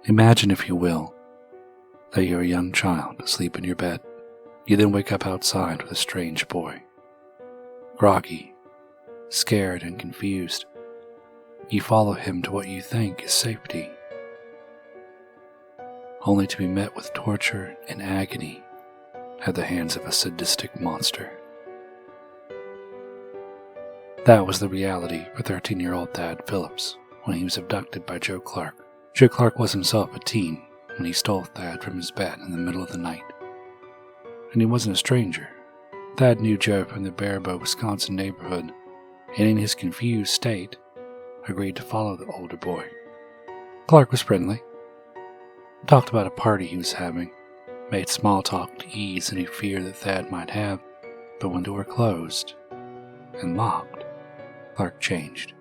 Imagine, if you will, that you're a young child asleep in your bed. You then wake up outside with a strange boy. Groggy, scared and confused, you follow him to what you think is safety, only to be met with torture and agony at the hands of a sadistic monster. That was the reality for 13-year-old Thad Phillips when he was abducted by Joe Clark. Joe Clark was himself a teen when he stole Thad from his bed in the middle of the night. And he wasn't a stranger. Thad knew Joe from the Baraboo, Wisconsin neighborhood, and in his confused state, agreed to follow the older boy. Clark was friendly, talked about a party he was having, made small talk to ease any fear that Thad might have, but when the door closed and locked, Clark changed.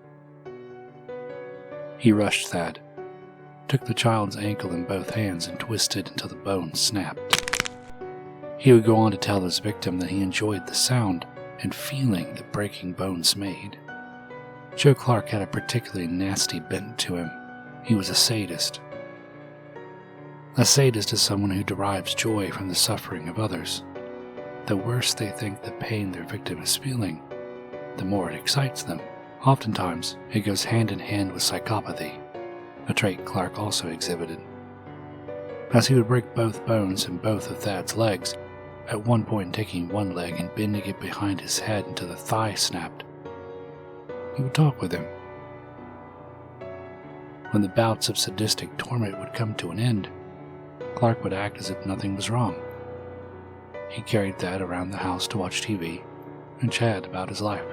He rushed Thad, took the child's ankle in both hands and twisted until the bone snapped. He would go on to tell his victim that he enjoyed the sound and feeling that breaking bones made. Joe Clark had a particularly nasty bent to him. He was a sadist. A sadist is someone who derives joy from the suffering of others. The worse they think the pain their victim is feeling, the more it excites them. Oftentimes, it goes hand in hand with psychopathy, a trait Clark also exhibited. As he would break both bones in both of Thad's legs, at one point taking one leg and bending it behind his head until the thigh snapped, he would talk with him. When the bouts of sadistic torment would come to an end, Clark would act as if nothing was wrong. He carried Thad around the house to watch TV and chat about his life.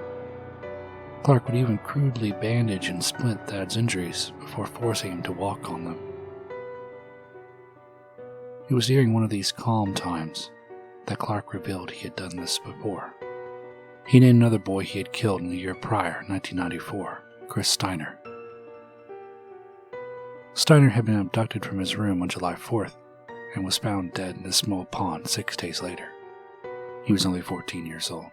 Clark would even crudely bandage and splint Thad's injuries before forcing him to walk on them. It was during one of these calm times that Clark revealed he had done this before. He named another boy he had killed in the year prior, 1994, Chris Steiner. Steiner had been abducted from his room on July 4th and was found dead in a small pond 6 days later. He was only 14 years old.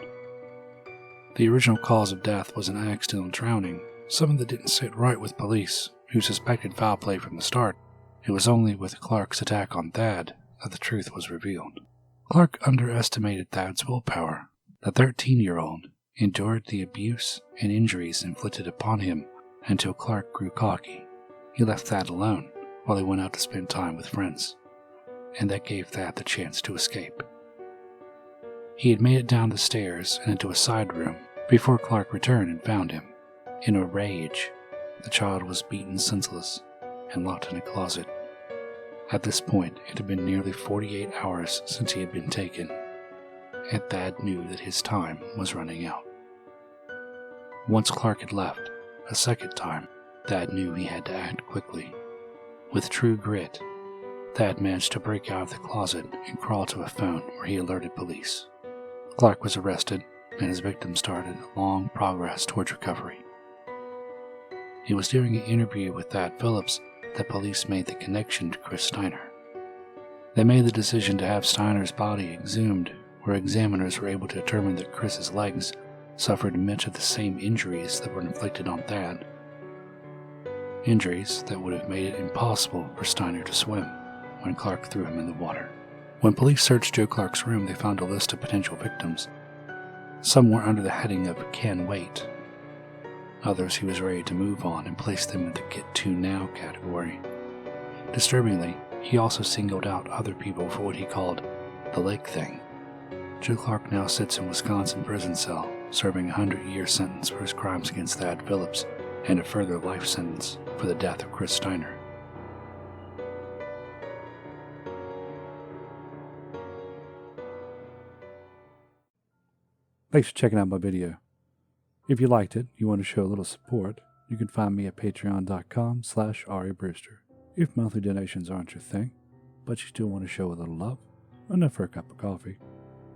The original cause of death was an accidental drowning, something that didn't sit right with police, who suspected foul play from the start. It was only with Clark's attack on Thad that the truth was revealed. Clark underestimated Thad's willpower. The 13-year-old endured the abuse and injuries inflicted upon him until Clark grew cocky. He left Thad alone while he went out to spend time with friends, and that gave Thad the chance to escape. He had made it down the stairs and into a side room before Clark returned and found him. In a rage, the child was beaten senseless and locked in a closet. At this point, it had been nearly 48 hours since he had been taken, and Thad knew that his time was running out. Once Clark had left, a second time, Thad knew he had to act quickly. With true grit, Thad managed to break out of the closet and crawl to a phone where he alerted police. Clark was arrested, and his victim started a long progress towards recovery. It was during an interview with Thad Phillips that police made the connection to Chris Steiner. They made the decision to have Steiner's body exhumed, where examiners were able to determine that Chris's legs suffered much of the same injuries that were inflicted on Thad. Injuries that would have made it impossible for Steiner to swim when Clark threw him in the water. When police searched Joe Clark's room, they found a list of potential victims. Some were under the heading of "can wait." Others he was ready to move on and place them in the "get to now" category. Disturbingly, he also singled out other people for what he called the lake thing. Joe Clark now sits in Wisconsin prison cell, serving a 100-year sentence for his crimes against Thad Phillips and a further life sentence for the death of Chris Steiner. Thanks for checking out my video. If you liked it, you want to show a little support, you can find me at patreon.com/aribrewster. If monthly donations aren't your thing, but you still want to show a little love, enough for a cup of coffee,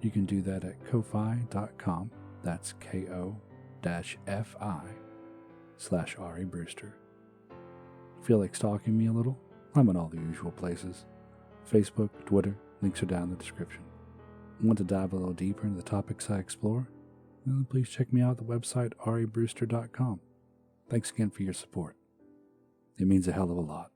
you can do that at ko-fi.com, that's ko-fi/aribrewster. Feel like stalking me a little? I'm on all the usual places. Facebook, Twitter, links are down in the description. Want to dive a little deeper into the topics I explore? Then please check me out at the website aribrewster.com. Thanks again for your support. It means a hell of a lot.